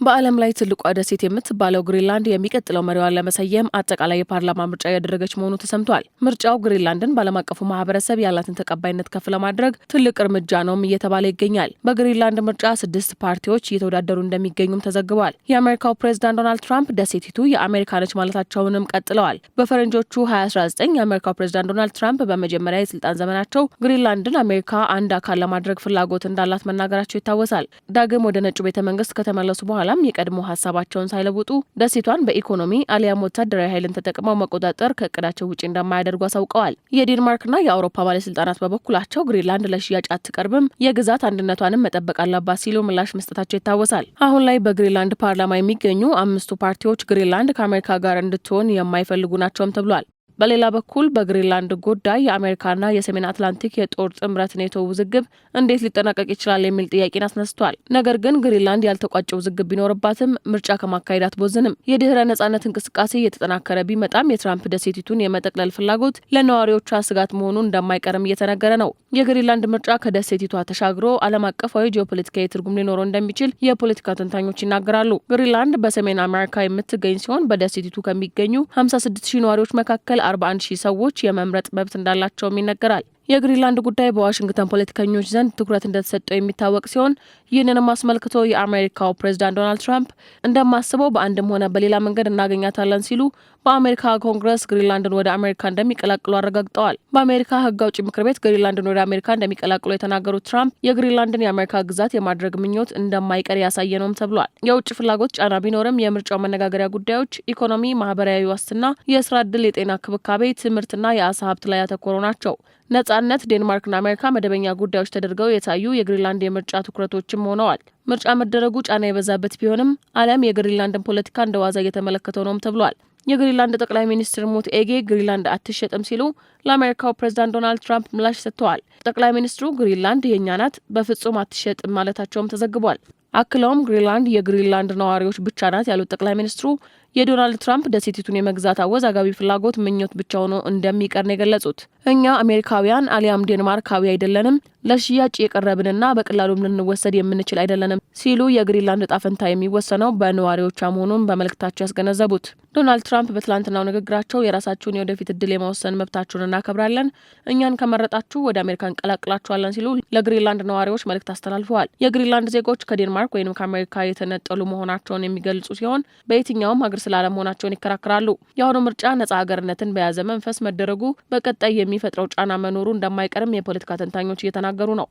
በዓለም ላይ ትልቋ ደሴት የምትባለው ግሪንላንድ የሚቀጥለው መሪዋን ለመሰየም አጠቃላይ የፓርላማ ምርጫ ያደረገች መሆኑ ተሰምቷል። ምርጫው ግሪንላንድን በዓለም አቀፉ ማህበረሰብ ያላትን ተቀባይነት ከፍ ለማድረግ ትልቅ እርምጃ ነውም እየተባለ ይገኛል። በግሪንላንድ ምርጫ 6 ፓርቲዎች እየተወዳደሩ እንደሚገኙም ተዘግቧል። የአሜሪካው ፕሬዝዳንት ዶናልድ ትራምፕ ደሴቲቱ የአሜሪካ ነች ማለታቸውንም ቀጥለዋል። በፈረንጆቹ 2019 የአሜሪካው ፕሬዝዳንት ዶናልድ ትራምፕ በመጀመሪያ የስልጣን ዘመናቸው ግሪንላንድን አሜሪካ አንድ አካል ለማድረግ ፍላጎት እንዳላት መናገራቸው ይታወሳል። ዳግም ወደ ነጩ ቤተ መንግስት ከተመለሱ በኋላ የቀድሞ ሀሳባቸውን ሳይለውጡ ደሴቷን በኢኮኖሚ አሊያም ወታደራዊ ኃይልን ተጠቅመው መቆጣጠር ከእቅዳቸው ውጪ እንደማያደርጉ አሳውቀዋል። የዴንማርክና የአውሮፓ ባለስልጣናት በበኩላቸው ግሪንላንድ ለሽያጭ አትቀርብም፣ የግዛት አንድነቷንም መጠበቅ አለባት ሲሉ ምላሽ መስጠታቸው ይታወሳል። አሁን ላይ በግሪንላንድ ፓርላማ የሚገኙ 5 ፓርቲዎች ግሪንላንድ ከአሜሪካ ጋር እንድትሆን የማይፈልጉ ናቸውም ተብሏል። በሌላ በኩል በግሪንላንድ ጉዳይ የአሜሪካና የሰሜን አትላንቲክ የጦር ጥምረት ኔቶ ውዝግብ እንዴት ሊጠናቀቅ ይችላል የሚል ጥያቄን አስነስቷል። ነገር ግን ግሪንላንድ ያልተቋጨ ውዝግብ ቢኖርባትም ምርጫ ከማካሄድ አትቦዝንም። የድህረ ነጻነት እንቅስቃሴ እየተጠናከረ ቢመጣም የትራምፕ ደሴቲቱን የመጠቅለል ፍላጎት ለነዋሪዎቿ ስጋት መሆኑ እንደማይቀርም እየተነገረ ነው። የግሪንላንድ ምርጫ ከደሴቲቷ ተሻግሮ ዓለም አቀፋዊ ጂኦፖለቲካዊ ትርጉም ሊኖረው እንደሚችል የፖለቲካ ተንታኞች ይናገራሉ። ግሪንላንድ በሰሜን አሜሪካ የምትገኝ ሲሆን በደሴቲቱ ከሚገኙ 56,000 ነዋሪዎች መካከል 41,000 ሰዎች የመምረጥ መብት እንዳላቸውም ይነገራል። የግሪንላንድ ጉዳይ በዋሽንግተን ፖለቲከኞች ዘንድ ትኩረት እንደተሰጠው የሚታወቅ ሲሆን ይህንንም አስመልክቶ የአሜሪካው ፕሬዝዳንት ዶናልድ ትራምፕ እንደማስበው በአንድም ሆነ በሌላ መንገድ እናገኛታለን ሲሉ በአሜሪካ ኮንግረስ ግሪንላንድን ወደ አሜሪካ እንደሚቀላቅሉ አረጋግጠዋል። በአሜሪካ ሕግ አውጪ ምክር ቤት ግሪንላንድን ወደ አሜሪካ እንደሚቀላቅሉ የተናገሩት ትራምፕ የግሪንላንድን የአሜሪካ ግዛት የማድረግ ምኞት እንደማይቀር ያሳየ ነውም ተብሏል። የውጭ ፍላጎት ጫና ቢኖርም የምርጫው መነጋገሪያ ጉዳዮች ኢኮኖሚ፣ ማህበራዊ ዋስትና፣ የስራ ዕድል፣ የጤና ክብካቤ፣ ትምህርትና የአሳ ሀብት ላይ ያተኮሩ ናቸው። ነጻነት፣ ዴንማርክና አሜሪካ መደበኛ ጉዳዮች ተደርገው የታዩ የግሪንላንድ የምርጫ ትኩረቶችም ሆነዋል። ምርጫ መደረጉ ጫና የበዛበት ቢሆንም ዓለም የግሪንላንድን ፖለቲካ እንደ ዋዛ እየተመለከተው ነውም ተብሏል። የግሪንላንድ ጠቅላይ ሚኒስትር ሙት ኤጌ ግሪንላንድ አትሸጥም ሲሉ ለአሜሪካው ፕሬዝዳንት ዶናልድ ትራምፕ ምላሽ ሰጥተዋል። ጠቅላይ ሚኒስትሩ ግሪንላንድ የእኛ ናት፣ በፍጹም አትሸጥም ማለታቸውም ተዘግቧል። አክለውም ግሪንላንድ የግሪንላንድ ነዋሪዎች ብቻ ናት ያሉት ጠቅላይ ሚኒስትሩ የዶናልድ ትራምፕ ደሴቲቱን የመግዛት አወዛጋቢ ፍላጎት ምኞት ብቻ ሆኖ እንደሚቀር ነው የገለጹት። እኛ አሜሪካውያን አሊያም ዴንማርካዊ አይደለንም፣ ለሽያጭ የቀረብንና በቀላሉም ልንወሰድ የምንችል አይደለንም ሲሉ የግሪንላንድ ዕጣ ፈንታ የሚወሰነው በነዋሪዎቿ መሆኑን በመልእክታቸው ያስገነዘቡት ዶናልድ ትራምፕ በትላንትናው ንግግራቸው የራሳችሁን የወደፊት እድል የመወሰን መብታችሁን እናከብራለን፣ እኛን ከመረጣችሁ ወደ አሜሪካ እንቀላቅላችኋለን ሲሉ ለግሪንላንድ ነዋሪዎች መልእክት አስተላልፈዋል። የግሪንላንድ ዜጎች ከዴንማርክ ወይም ከአሜሪካ የተነጠሉ መሆናቸውን የሚገልጹ ሲሆን በየትኛውም ሀገር ስላለመሆናቸውን ይከራከራሉ። የአሁኑ ምርጫ ነጻ ሀገርነትን በያዘ መንፈስ መደረጉ በቀጣይ የሚፈጥረው ጫና መኖሩ እንደማይቀርም የፖለቲካ ተንታኞች እየተናገሩ ነው።